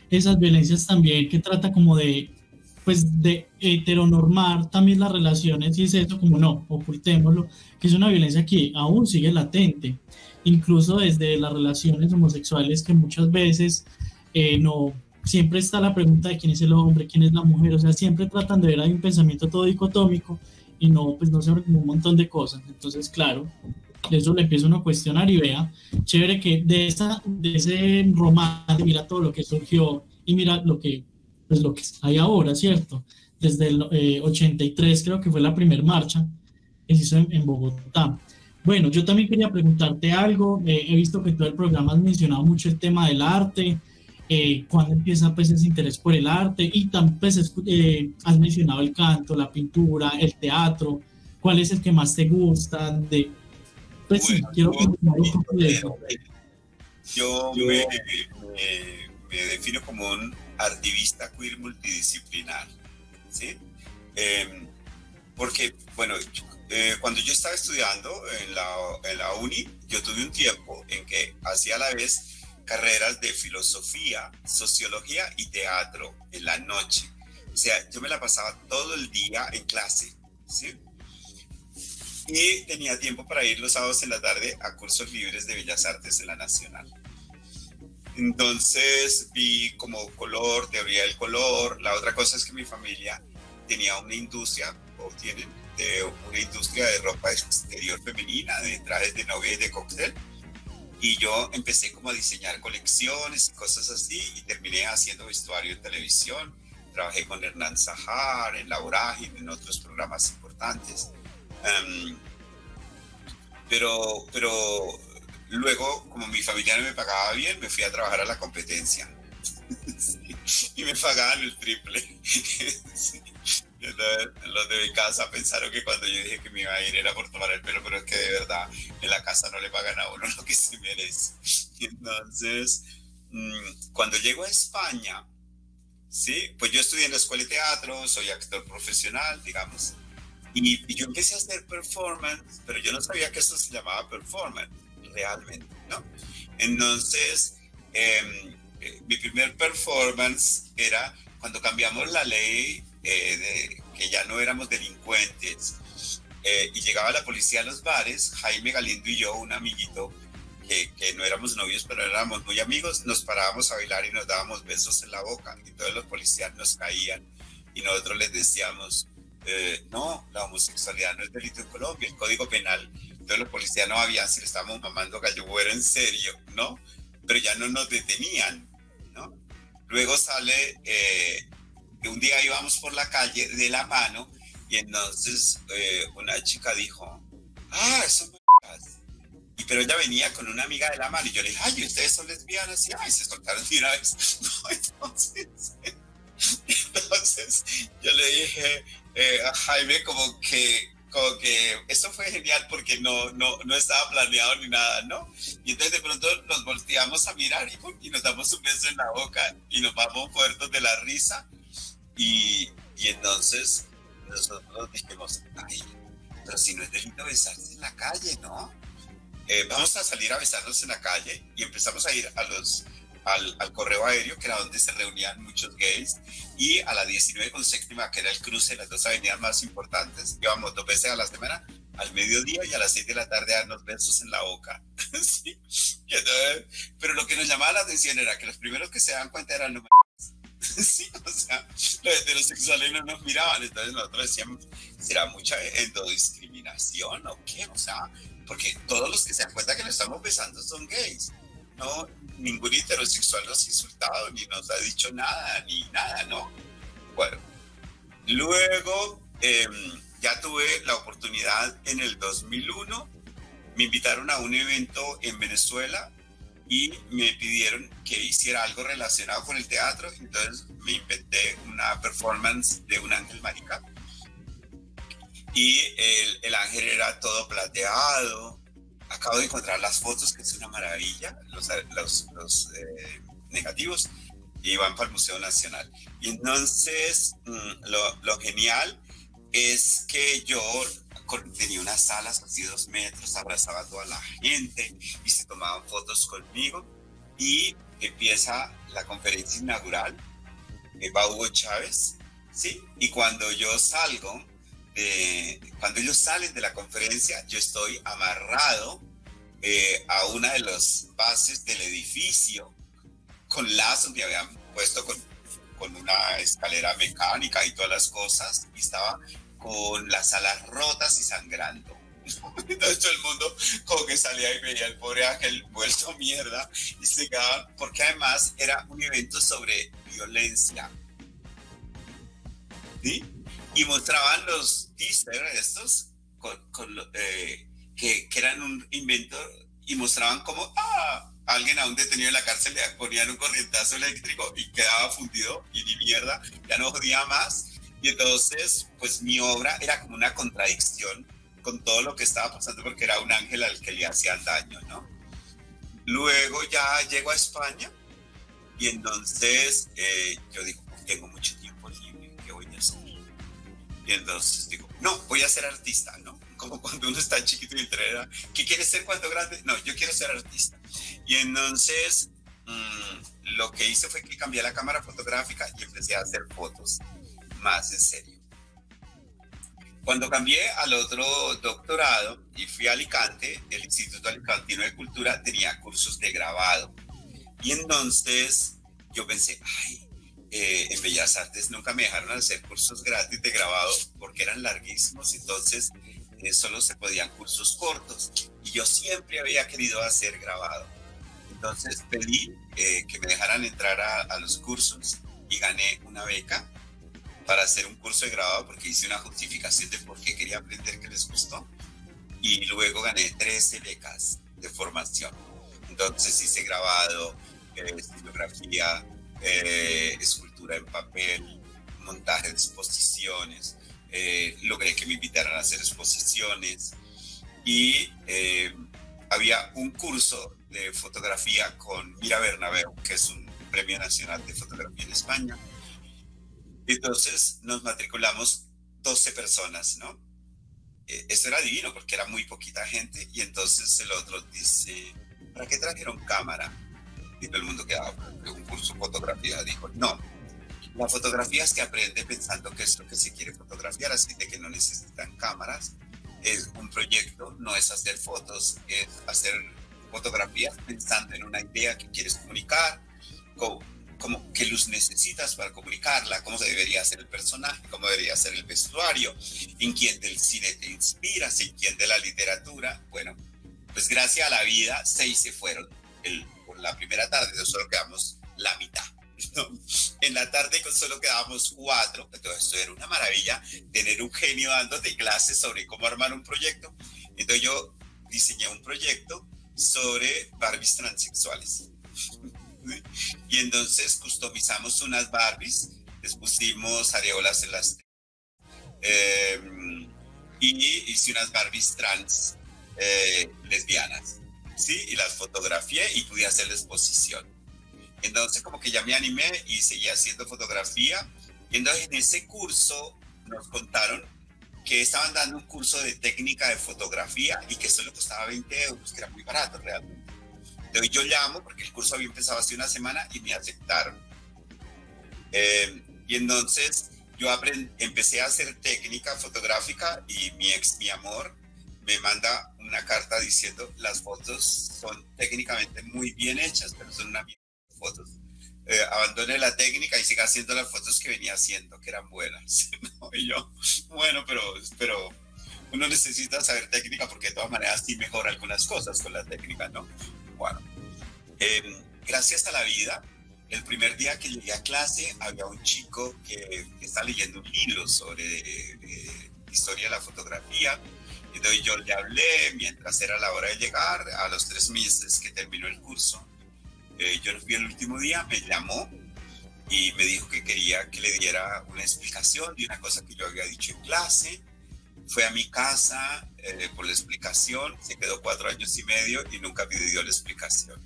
esas violencias también que trata como de heteronormar también las relaciones, y es eso como no, ocultémoslo, que es una violencia que aún sigue latente, incluso desde las relaciones homosexuales, que muchas veces no, siempre está la pregunta de quién es el hombre, quién es la mujer, o sea, siempre tratan de ver ahí un pensamiento todo dicotómico y no, pues no se abre como un montón de cosas. Entonces, claro, eso le empieza uno a cuestionar y vea, chévere que de ese romance, mira todo lo que surgió y mira lo que hay ahora, ¿cierto? Desde el 83 creo que fue la primera marcha que se hizo en Bogotá. Bueno, yo también quería preguntarte algo. He visto que todo el programa has mencionado mucho el tema del arte. ¿Cuándo empieza pues ese interés por el arte? Y también pues, has mencionado el canto, la pintura, el teatro. ¿Cuál es el que más te gusta? Pues bueno, sí, quiero comentar un poco de eso.
Yo me defino como un artivista queer multidisciplinar, ¿sí? Porque, bueno, cuando yo estaba estudiando en la uni, yo tuve un tiempo en que hacía a la vez carreras de filosofía, sociología y teatro en la noche. O sea, yo me la pasaba todo el día en clase, ¿sí? Y tenía tiempo para ir los sábados en la tarde a cursos libres de Bellas Artes en la Nacional. Entonces vi como color, teoría del color. La otra cosa es que mi familia tenía una industria, o tienen una industria de ropa exterior femenina, de trajes de novia y de cóctel. Y yo empecé como a diseñar colecciones y cosas así, y terminé haciendo vestuario en televisión. Trabajé con Hernán Zahar, en La Vorágine, en otros programas importantes. Pero luego, como mi familia no me pagaba bien, me fui a trabajar a la competencia. Sí, y me pagaban el triple. Sí. Los de mi casa pensaron que cuando yo dije que me iba a ir era por tomar el pelo, pero es que de verdad en la casa no le pagan a uno lo que se merece. Entonces, cuando llego a España, ¿sí? Pues yo estudié en la escuela de teatro, soy actor profesional, digamos. Y yo empecé a hacer performance, pero yo no sabía que eso se llamaba performance, realmente, ¿no? Entonces, mi primer performance era cuando cambiamos la ley de que ya no éramos delincuentes y llegaba la policía a los bares. Jaime Galindo y yo, un amiguito, que no éramos novios, pero éramos muy amigos, nos parábamos a bailar y nos dábamos besos en la boca. Y todos los policías nos caían y nosotros les decíamos, no, la homosexualidad no es delito en Colombia, el Código Penal. Entonces los policías no habían si le estábamos mamando gallo, era en serio, ¿no? Pero ya no nos detenían, ¿no? Luego sale, un día íbamos por la calle de la mano y entonces una chica dijo, son m***as. Pero ella venía con una amiga de la mano y yo le dije, ay, ¿ustedes son lesbianas? Y se soltaron de una vez. No, entonces yo le dije a Jaime como que eso fue genial porque no estaba planeado ni nada, ¿no? Y entonces de pronto nos volteamos a mirar y nos damos un beso en la boca y nos vamos muertos de la risa. Y entonces nosotros dijimos, ay, pero si no es delito besarse en la calle, ¿no? Vamos a salir a besarnos en la calle y empezamos a ir al correo aéreo, que era donde se reunían muchos gays, y a la 19 con séptima, que era el cruce de las dos avenidas más importantes. Íbamos 2 veces a la semana, al mediodía y a las 6 de la tarde a darnos besos en la boca. ¿Sí? Entonces, pero lo que nos llamaba la atención era que los primeros que se daban cuenta eran los sí, o sea, los heterosexuales no nos miraban. Entonces nosotros decíamos, ¿será mucha endodiscriminación o qué? O sea, porque todos los que se dan cuenta que nos estamos besando son gays. No, ningún heterosexual nos ha insultado, ni nos ha dicho nada, ni nada, ¿no? Bueno, luego ya tuve la oportunidad en el 2001, me invitaron a un evento en Venezuela y me pidieron que hiciera algo relacionado con el teatro, entonces me inventé una performance de un ángel marica y el ángel era todo plateado. Acabo de encontrar las fotos, que es una maravilla, los negativos, y van para el Museo Nacional. Y entonces lo genial es que yo tenía unas salas así 2 metros, abrazaba a toda la gente y se tomaban fotos conmigo, y empieza la conferencia inaugural, va Hugo Chávez, ¿sí? Y cuando yo salgo, cuando ellos salen de la conferencia, yo estoy amarrado a una de las bases del edificio con lazos, me habían puesto con una escalera mecánica y todas las cosas, y estaba con las alas rotas y sangrando. Entonces todo el mundo como que salía y veía al pobre ángel vuelto mierda y se quedaba, porque además era un evento sobre violencia, ¿sí? Y mostraban los teasers estos que eran un invento, y mostraban como alguien a un detenido en la cárcel le ponían un corrientazo eléctrico y quedaba fundido y ni mierda, ya no jodía más. Y entonces pues mi obra era como una contradicción con todo lo que estaba pasando, porque era un ángel al que le hacían daño, ¿no? Luego ya llego a España y entonces yo digo, tengo mucho tiempo libre, ¿qué voy a hacer? Y entonces digo, no, voy a ser artista, ¿no? Como cuando uno está chiquito y entrena, ¿qué quieres ser cuando grande? No, yo quiero ser artista. Y entonces lo que hice fue que cambié la cámara fotográfica y empecé a hacer fotos más en serio. Cuando cambié al otro doctorado y fui a Alicante, el Instituto Alicantino de Cultura tenía cursos de grabado. Y entonces yo pensé, en Bellas Artes nunca me dejaron hacer cursos gratis de grabado porque eran larguísimos, entonces solo se podían cursos cortos. Y yo siempre había querido hacer grabado. Entonces pedí que me dejaran entrar a los cursos y gané una beca para hacer un curso de grabado, porque hice una justificación de por qué quería aprender, que les gustó, y luego gané 13 becas de formación. Entonces hice grabado, estilografía, escultura en papel, montaje de exposiciones, logré que me invitaran a hacer exposiciones, y había un curso de fotografía con Mira Bernabéu, que es un premio nacional de fotografía en España, Entonces nos matriculamos 12 personas, ¿no? Esto era divino porque era muy poquita gente y entonces el otro dice, ¿para qué trajeron cámara? Y todo el mundo quedaba en un curso de fotografía. Dijo, no, la fotografía se aprende pensando que es lo que se quiere fotografiar, así de que no necesitan cámaras. Es un proyecto, no es hacer fotos, es hacer fotografías pensando en una idea que quieres comunicar, como qué luz necesitas para comunicarla, cómo se debería hacer el personaje, cómo debería ser el vestuario, en quién del cine te inspiras, en quién de la literatura. Bueno, pues gracias a la vida 6 se fueron por la primera tarde, entonces solo quedamos la mitad, ¿no? En la tarde solo quedábamos 4, entonces esto era una maravilla, tener un genio dándote clases sobre cómo armar un proyecto. Entonces yo diseñé un proyecto sobre Barbies transexuales. Y entonces customizamos unas Barbies, les pusimos areolas en las y hice unas Barbies trans lesbianas, ¿sí? Y las fotografié y pude hacer la exposición. Entonces como que ya me animé y seguí haciendo fotografía. Y entonces en ese curso nos contaron que estaban dando un curso de técnica de fotografía y que solo costaba 20 euros, que era muy barato realmente. Entonces yo llamo porque el curso había empezado hace una semana y me aceptaron. Y entonces yo empecé a hacer técnica fotográfica y mi amor me manda una carta diciendo las fotos son técnicamente muy bien hechas, pero son una mierda de fotos. Abandone la técnica y siga haciendo las fotos que venía haciendo, que eran buenas. ¿No? Y yo, bueno, pero uno necesita saber técnica porque de todas maneras sí mejora algunas cosas con la técnica, ¿no? Bueno, gracias a la vida, el primer día que llegué a clase había un chico que está leyendo un libro sobre historia de la fotografía. Entonces yo le hablé mientras era la hora de llegar, a los 3 meses que terminó el curso. Yo lo vi el último día, me llamó y me dijo que quería que le diera una explicación de una cosa que yo había dicho en clase. Fue a mi casa por la explicación, se quedó 4 años y medio y nunca me dio la explicación.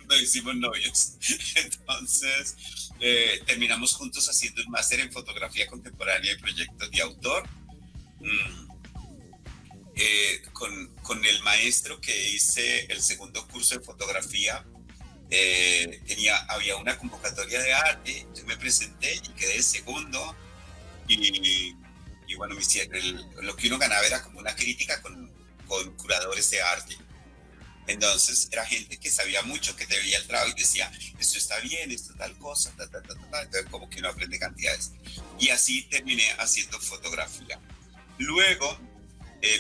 Nos hicimos novios. Entonces terminamos juntos haciendo un máster en fotografía contemporánea y proyectos de autor. Con el maestro que hice el segundo curso de fotografía, había una convocatoria de arte, yo me presenté y quedé segundo y bueno, lo que uno ganaba era como una crítica con curadores de arte. Entonces era gente que sabía mucho, que te veía el trabajo y decía, esto está bien, esto tal cosa, entonces como que uno aprende cantidades. Y así terminé haciendo fotografía. Luego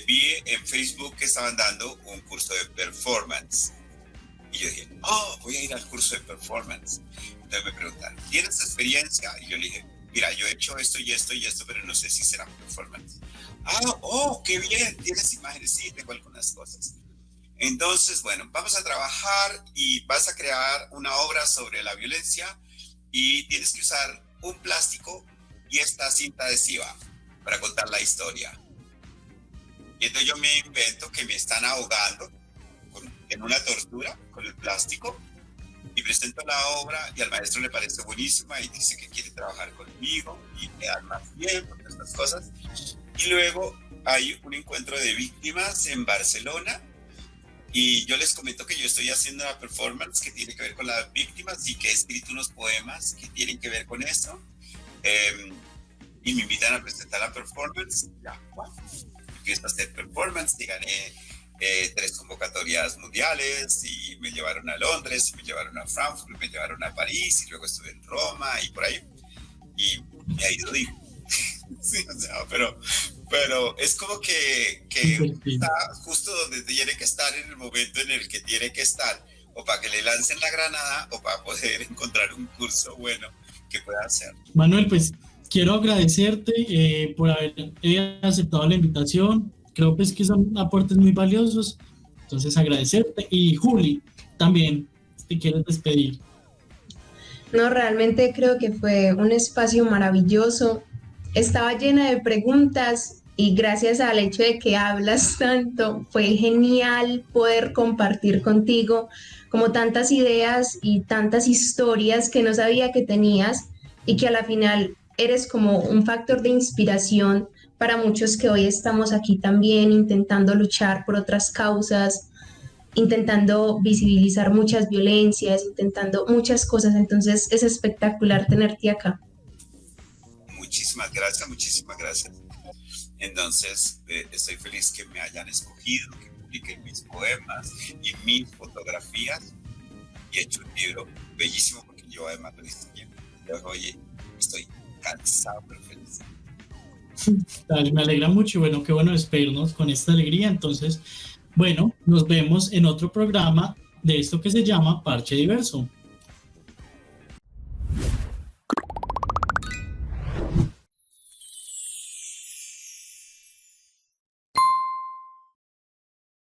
vi en Facebook que estaban dando un curso de performance. Y yo dije, voy a ir al curso de performance. Entonces me preguntaron, ¿tienes experiencia? Y yo le dije, mira, yo he hecho esto y esto y esto, pero no sé si será performance. Qué bien, tienes imágenes, sí, tengo algunas cosas. Entonces, bueno, vamos a trabajar y vas a crear una obra sobre la violencia y tienes que usar un plástico y esta cinta adhesiva para contar la historia. Y entonces yo me invento que me están ahogando en una tortura con el plástico y presento la obra y al maestro le parece buenísima y dice que quiere trabajar conmigo y me dan más tiempo, estas cosas. Y luego hay un encuentro de víctimas en Barcelona y yo les comento que yo estoy haciendo una performance que tiene que ver con las víctimas y que he escrito unos poemas que tienen que ver con eso. Y me invitan a presentar la performance. Ya, bueno, empiezo a hacer performance y gané 3 convocatorias mundiales y me llevaron a Londres, y me llevaron a Frankfurt, y me llevaron a París y luego estuve en Roma y por ahí. Y me ha ido bien. Sí, o sea, pero es como que está justo donde tiene que estar en el momento en el que tiene que estar, o para que le lancen la granada o para poder encontrar un curso bueno que pueda hacer.
Manuel, pues quiero agradecerte por haber aceptado la invitación. Creo pues que son aportes muy valiosos, entonces agradecerte. Y Juli, también, si quieres despedir.
No, realmente creo que fue un espacio maravilloso. Estaba llena de preguntas y gracias al hecho de que hablas tanto, fue genial poder compartir contigo como tantas ideas y tantas historias que no sabía que tenías. y que a la final eres como un factor de inspiración para muchos que hoy estamos aquí también intentando luchar por otras causas, intentando visibilizar muchas violencias, intentando muchas cosas. Entonces es espectacular tenerte acá.
Muchísimas gracias, muchísimas gracias. Entonces, estoy feliz que me hayan escogido, que publiquen mis poemas y mis fotografías, y he hecho un libro bellísimo porque yo además lo diseñé. Oye, estoy cansado pero feliz.
Dale, me alegra mucho y bueno, qué bueno despedirnos con esta alegría. Entonces, bueno, nos vemos en otro programa de esto que se llama Parche Diverso.